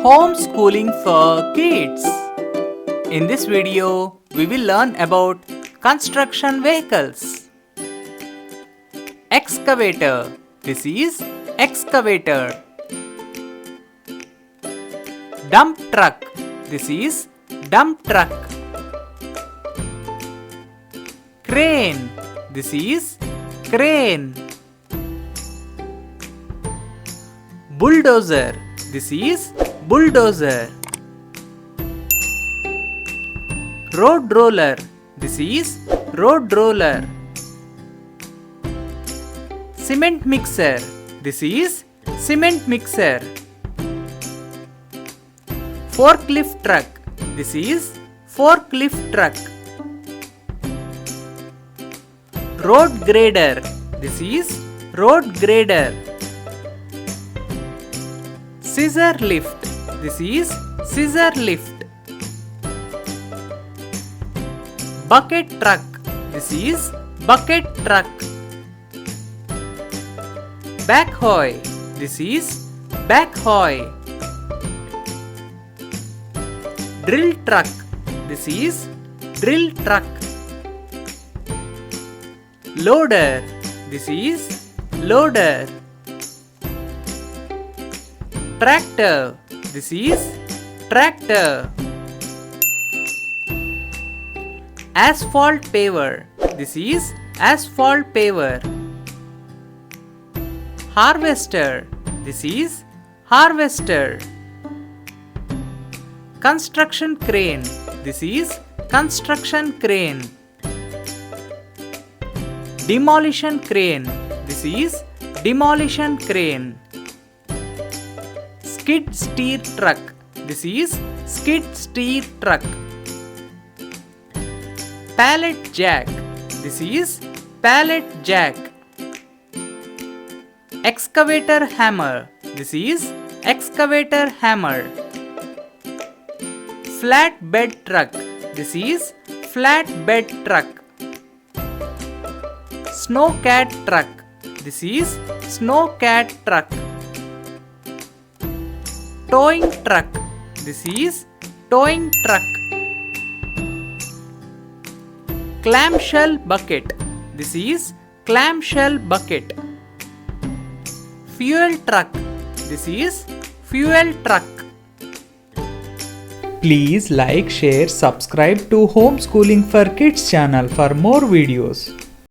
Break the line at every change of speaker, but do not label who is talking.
Homeschooling for kids. In this video, we will learn about construction vehicles. Excavator. This is excavator. Dump truck. This is dump truck. Crane. This is crane. Bulldozer. This is bulldozer. Road roller. This is road roller. Cement mixer. This is cement mixer. Forklift truck. This is forklift truck. Road grader. This is road grader. Scissor lift. This is scissor lift. Bucket truck. This is bucket truck. Backhoe. This is backhoe. Drill truck. This is drill truck. Loader. This is loader. Tractor. This is tractor. Asphalt paver. This is asphalt paver. Harvester. This is harvester. Construction crane. This is construction crane. Demolition crane. This is demolition crane. Skid steer truck. This is skid steer truck. Pallet jack. This is pallet jack. Excavator hammer. This is excavator hammer. Flatbed truck. This is flatbed truck. Snowcat truck. This is snowcat truck. Towing truck. This is towing truck. Clamshell bucket. This is clamshell bucket. Fuel truck. This is fuel truck. Please like, share, subscribe to Homeschooling for Kids channel for more videos.